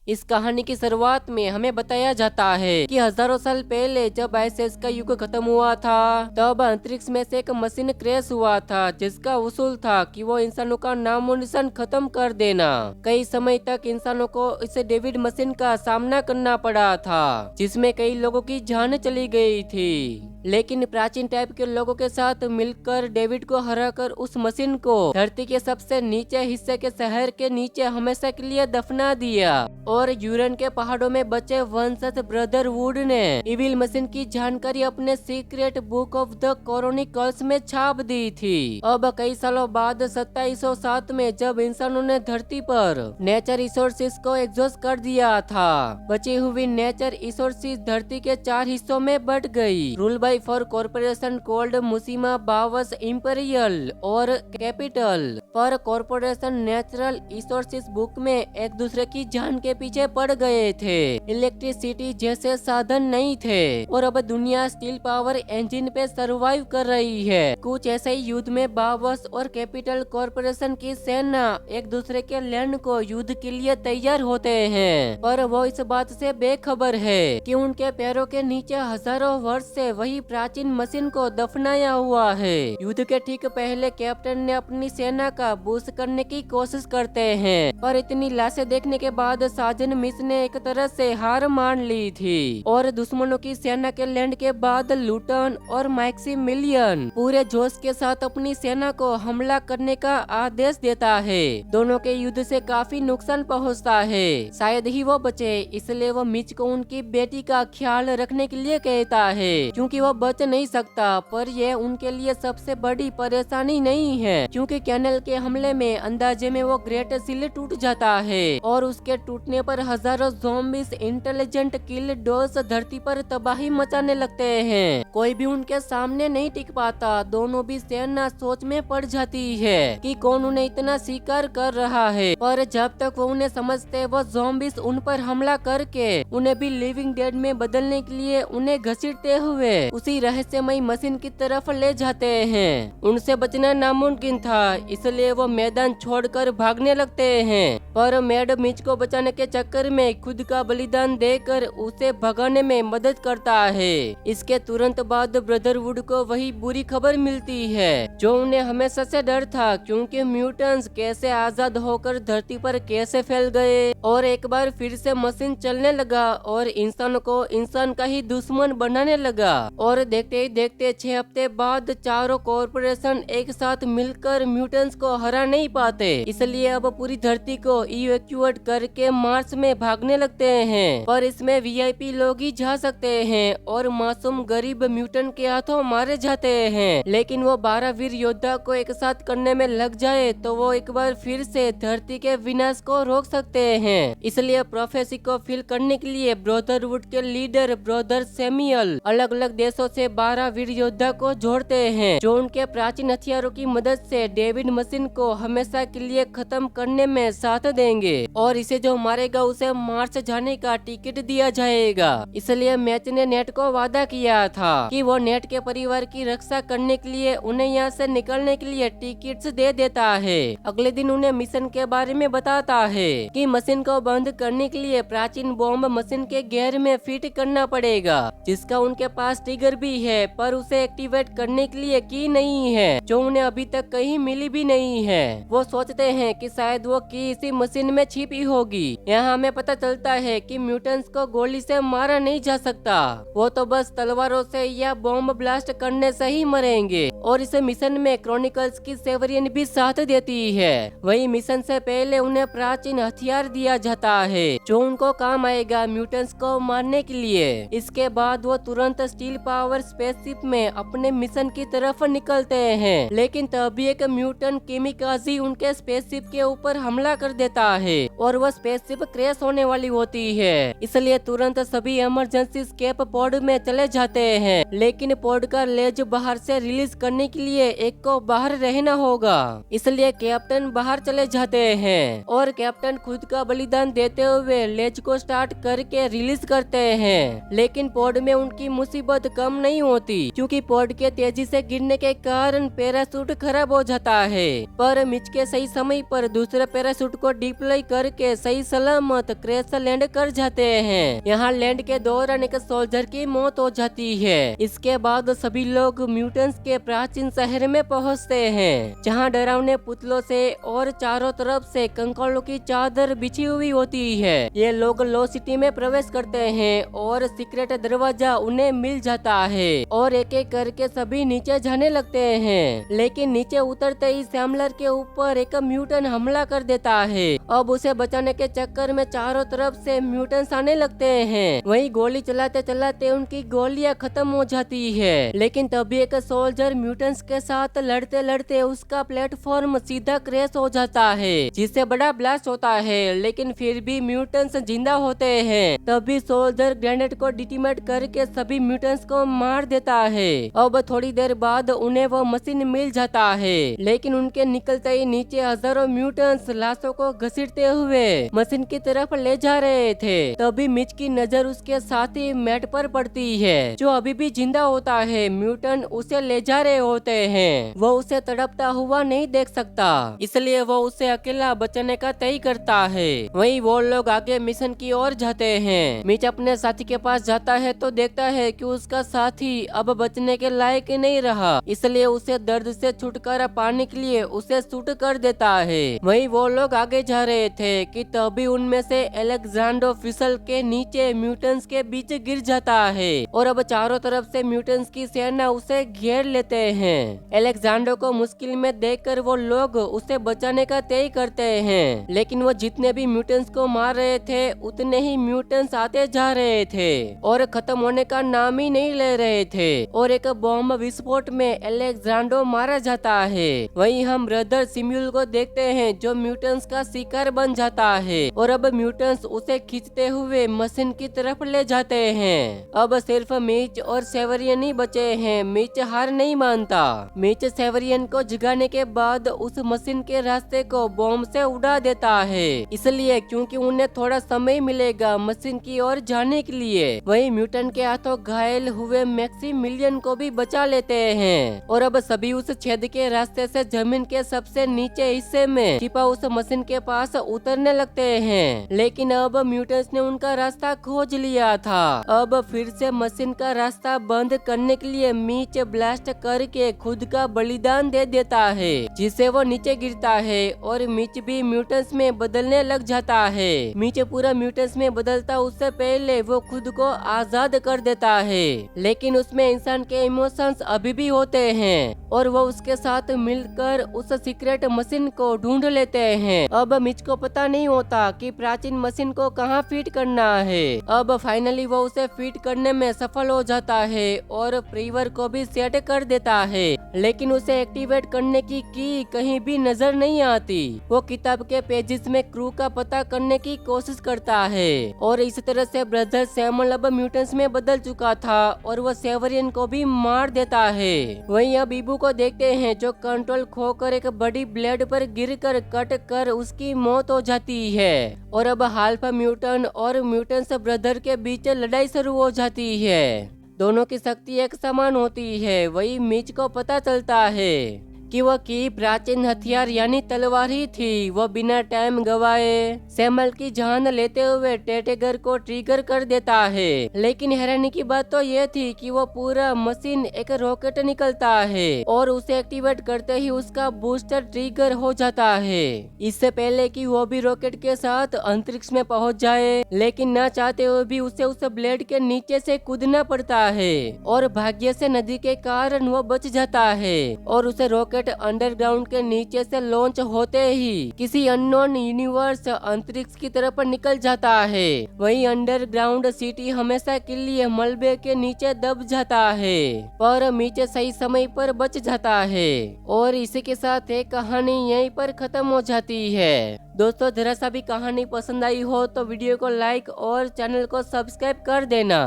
इस कहानी की शुरुआत में हमें बताया जाता है कि हजारों साल पहले जब आइस का युग खत्म हुआ था, तब अंतरिक्ष में से एक मशीन क्रैश हुआ था जिसका उसूल था कि वो इंसानों का नामो निशान खत्म कर देना। कई समय तक इंसानों को इस डेविड मशीन का सामना करना पड़ा था, जिसमें कई लोगों की जान चली गई थी। लेकिन प्राचीन टाइप के लोगों के साथ मिलकर डेविड को हराकर उस मशीन को धरती के सबसे नीचे हिस्से के शहर के नीचे हमेशा के लिए दफना दिया और यूरेन के पहाड़ों में बचे वंशज ब्रदरवुड ने इविल मशीन की जानकारी अपने secret book of the chronicles में छाप दी थी। अब कई सालों बाद 2707 में जब इंसानों ने धरती पर नेचर रिसोर्सेज को एग्जॉस्ट कर दिया था, बची हुई नेचर रिसोर्सेज धरती के 4 हिस्सों में बट गई। Rule by for corporation cold मुसीमा बावस इंपेरियल और कैपिटल पर कॉर्पोरेशन नेचुरल रिसोर्सेज बुक में एक दूसरे की जान के पीछे पड़ गए थे। इलेक्ट्रिसिटी जैसे साधन नहीं थे और अब दुनिया स्टील पावर इंजन पे सरवाइव कर रही है। कुछ ऐसे ही युद्ध में बावस और कैपिटल कॉर्पोरेशन की सेना एक दूसरे के लैंड को युद्ध के लिए तैयार होते हैं, पर वो इस बात से बेखबर है कि उनके पैरों के नीचे हजारों वर्ष से वही प्राचीन मशीन को दफनाया हुआ है। युद्ध के ठीक पहले कैप्टन ने अपनी सेना का बूस्ट करने की कोशिश करते हैं, पर इतनी लाशें देखने के बाद साजन मिस ने एक तरह से हार मान ली थी और दुश्मनों की सेना के लैंड के बाद लूटन और मैक्सिमिलियन पूरे जोश के साथ अपनी सेना को हमला करने का आदेश देता है। दोनों के युद्ध से काफी नुकसान पहुंचता है, शायद ही वो बचे, इसलिए वो मिच को उनकी बेटी का ख्याल रखने के लिए कहता है क्योंकि वो बच नहीं सकता। पर ये उनके लिए सबसे बड़ी परेशानी नहीं है क्योंकि कैनल के हमले में अंदाजे में वो ग्रेट सील टूट जाता है और उसके टूटने पर हजारों ज़ॉम्बीज इंटेलिजेंट किल डॉल्स धरती पर तबाही मचाने लगते हैं। कोई भी उनके सामने नहीं टिक पाता। दोनों भी सेना सोच में पड़ जाती है कि कौन उन्हें इतना शिकार कर रहा है, पर जब तक वो उन्हें समझते वो ज़ॉम्बीज उन पर हमला करके उन्हें भी लिविंग डेड में बदलने के लिए उन्हें घसीटते हुए उसी रहस्यमयी मशीन की तरफ ले जाते हैं। उनसे बचना नामुमकिन था, इसलिए वो मैदान छोड़कर भागने लगते हैं, पर मैड मिच को बचाने के चक्कर में खुद का बलिदान देकर उसे भगाने में मदद करता है। इसके तुरंत बाद ब्रदरवुड को वही बुरी खबर मिलती है जो उन्हें हमेशा से डर था, क्योंकि म्यूटेंट्स कैसे आजाद होकर धरती पर कैसे फैल गए और एक बार फिर से मशीन चलने लगा और इंसान को इंसान का ही दुश्मन बनाने लगा। और देखते ही देखते 6 हफ्ते बाद चारों कॉर्पोरेशन एक साथ मिलकर म्यूटेंट्स को हरा नहीं पाते, इसलिए अब पूरी धरती को इवैक्यूएट करके मार्स में भागने लगते हैं। पर इसमें वीआईपी लोग ही जा सकते हैं और मासूम गरीब म्यूटेंट के हाथों मारे जाते हैं। लेकिन वो 12 वीर योद्धा को एक साथ करने में लग जाए तो वो एक बार फिर से धरती के विनाश को रोक सकते हैं। इसलिए प्रोफेसी को फिल करने के लिए ब्रदरवुड के लीडर ब्रदर सैमुअल अलग अलग देशों से 12 वीर योद्धा को जोड़ते हैं जो उनके प्राचीन हथियारों की मदद से डेविड मशीन को हमेशा के लिए खत्म करने में साथ देंगे और इसे जो मारेगा उसे मार्स जाने का टिकट दिया जाएगा। इसलिए मैच ने नेट को वादा किया था कि वो नेट के परिवार की रक्षा करने के लिए उन्हें यहाँ से निकलने के लिए टिकट्स दे देता है। अगले दिन उन्हें मिशन के बारे में बताता है कि मशीन को बंद करने के लिए प्राचीन बॉम्ब मशीन के गियर में फिट करना पड़ेगा, जिसका उनके पास ट्रिगर भी है, पर उसे एक्टिवेट करने के लिए की नहीं है जो उन्हें अभी तक कहीं मिली भी नहीं है। वो सोचते हैं कि शायद वो की इसी मशीन में छिपी होगी। यहाँ हमें पता चलता है कि म्यूटेंट्स को गोली से मारा नहीं जा सकता, वो तो बस तलवारों से या बॉम्ब ब्लास्ट करने से ही मरेंगे। और इस मिशन में क्रॉनिकल्स की सेवरियन भी साथ देती है। वही मिशन से पहले उन्हें प्राचीन हथियार दिया जाता है जो उनको काम आएगा म्यूटेंट्स को मारने के लिए। इसके बाद वो तुरंत स्टील पावर स्पेसशिप में अपने मिशन की तरफ निकलते हैं, लेकिन तभी एक म्यूटेंट केमिकाजी उनके स्पेसशिप के ऊपर हमला कर देता है और वह स्पेसशिप क्रैश होने वाली होती है। इसलिए तुरंत सभी इमरजेंसी स्केप पॉड में चले जाते हैं, लेकिन पॉड का लेज बाहर से रिलीज करने के लिए एक को बाहर रहना होगा, इसलिए कैप्टन बाहर चले जाते हैं और कैप्टन खुद का बलिदान देते हुए लेज को स्टार्ट करके रिलीज करते हैं। लेकिन पॉड में उनकी मुसीबत कब कम नहीं होती, क्योंकि पॉड के तेजी से गिरने के कारण पैराशूट खराब हो जाता है। पर मिच के सही समय पर दूसरे पैराशूट को डिप्लॉय करके सही सलामत क्रैश लैंड कर जाते हैं। यहाँ लैंड के दौरान एक सोल्जर की मौत हो जाती है। इसके बाद सभी लोग म्यूटेंट्स के प्राचीन शहर में पहुँचते हैं, जहाँ डरावने पुतलों से और चारों तरफ से कंकालों की चादर बिछी हुई होती है। ये लोग लो सिटी में प्रवेश करते हैं और सीक्रेट दरवाजा उन्हें मिल जाता है और एक एक करके सभी नीचे जाने लगते हैं। लेकिन नीचे उतरते ही सैमलर के ऊपर एक म्यूटेंट हमला कर देता है। अब उसे बचाने के चक्कर में चारों तरफ से म्यूटेंट्स आने लगते हैं। वहीं गोली चलाते चलाते उनकी गोलियां खत्म हो जाती है। लेकिन तभी एक सोल्जर म्यूटेंट्स के साथ लड़ते लड़ते उसका प्लेटफॉर्म सीधा क्रैश हो जाता है, जिससे बड़ा ब्लास्ट होता है। लेकिन फिर भी म्यूटेंट्स जिंदा होते हैं। तभी सोल्जर ग्रेनेड को डिटोनेट करके सभी म्यूटेंट्स को मार देता है। अब थोड़ी देर बाद उन्हें वो मशीन मिल जाता है, लेकिन उनके निकलते ही नीचे हजारों म्यूटेंट्स लाशों को घसीटते हुए मशीन की तरफ ले जा रहे थे। तभी मिच की नजर उसके साथी मैट पर पड़ती है, जो अभी भी जिंदा होता है। म्यूटेंट उसे ले जा रहे होते हैं। वो उसे तड़पता हुआ नहीं देख सकता, इसलिए वो उसे अकेला बचाने का तय करता है। वहीं वो लोग आगे मिशन की ओर जाते हैं। मिच अपने साथी के पास जाता है तो देखता है कि उसका साथी अब बचने के लायक नहीं रहा, इसलिए उसे दर्द से छुटकारा पाने के लिए उसे शूट कर देता है। वहीं वो लोग आगे जा रहे थे कि तभी उनमें से एलेक्जेंडर फिसल के नीचे म्यूटेंट्स के बीच गिर जाता है और अब चारों तरफ से म्यूटेंट्स की सेना उसे घेर लेते हैं। एलेक्जेंडर को मुश्किल में देखकर वो लोग उसे बचाने का तय करते हैं, लेकिन वो जितने भी म्यूटेंट्स को मार रहे थे उतने ही म्यूटेंट्स आते जा रहे थे और खत्म होने का नाम ही नहीं ले रहे थे। और एक बॉम्ब विस्फोट में एलेक्जेंडर मारा जाता है। वहीं हम ब्रदर सिम्यूल को देखते हैं, जो म्यूटेंट्स का शिकार बन जाता है और अब म्यूटेंट्स उसे खींचते हुए मशीन की तरफ ले जाते हैं। अब सिर्फ मिच और सेवरियन ही बचे हैं। मिच हार नहीं मानता। मिच सेवरियन को जगाने के बाद उस मशीन के रास्ते को बॉम्ब से उड़ा देता है, इसलिए क्योंकि उन्हें थोड़ा समय मिलेगा मशीन की ओर जाने के लिए। वहीं म्यूटेंट के हाथों घायल हुए मैक्सिमिलियन को भी बचा लेते हैं और अब सभी उस छेद के रास्ते से जमीन के सबसे नीचे हिस्से में छिपा उस मशीन के पास उतरने लगते हैं। लेकिन अब म्यूटेंट्स ने उनका रास्ता खोज लिया था। अब फिर से मशीन का रास्ता बंद करने के लिए मिच ब्लास्ट करके खुद का बलिदान दे देता है, जिससे वो नीचे गिरता है और मिच भी म्यूटेंट्स में बदलने लग जाता है। मिच पूरा म्यूटेंट्स में बदलता उससे पहले वो खुद को आजाद कर देता है, लेकिन उसमें इंसान के इमोशंस अभी भी होते हैं और वो उसके साथ मिलकर उस सीक्रेट मशीन को ढूंढ लेते हैं। अब मिच को पता नहीं होता कि प्राचीन मशीन को कहाँ फिट करना है। अब फाइनली वो उसे फिट करने में सफल हो जाता है और प्रीवर को भी सेट कर देता है, लेकिन उसे एक्टिवेट करने की कहीं भी नजर नहीं आती। वो किताब के पेजेस में क्रू का पता करने की कोशिश करता है और इस तरह से ब्रदर सैमुअल अब म्यूटेंट्स में बदल चुका था और वो सेवरियन को भी मार देता है। वहीं अब इबू को देखते हैं, जो कंट्रोल खोकर एक बड़ी ब्लेड पर गिरकर कट कर उसकी मौत हो जाती है और अब हाल्फ म्यूटेंट और म्यूटेंट्स ब्रदर के बीच लड़ाई शुरू हो जाती है। दोनों की शक्ति एक समान होती है। वही मिच को पता चलता है कि वह की प्राचीन हथियार यानी तलवार ही थी। वो बिना टाइम गवाए सैमुअल की जान लेते हुए टेटेगर को ट्रिगर कर देता है, लेकिन हैरानी की बात तो ये थी कि वो पूरा मशीन एक रॉकेट निकलता है और उसे एक्टिवेट करते ही उसका बूस्टर ट्रिगर हो जाता है, इससे पहले कि वो भी रॉकेट के साथ अंतरिक्ष में पहुंच जाए। लेकिन न चाहते हुए भी उसे उस ब्लेड के नीचे से कूदना पड़ता है और भाग्य से नदी के कारण वो बच जाता है और उसे रॉकेट अंडरग्राउंड के नीचे से लॉन्च होते ही किसी अननोन यूनिवर्स अंतरिक्ष की तरफ निकल जाता है। वहीं अंडरग्राउंड सिटी हमेशा के लिए मलबे के नीचे दब जाता है, पर नीचे सही समय पर बच जाता है। और इसी के साथ एक कहानी यहीं पर खत्म हो जाती है। दोस्तों, जरा सा भी कहानी पसंद आई हो तो वीडियो को लाइक और चैनल को सब्सक्राइब कर देना।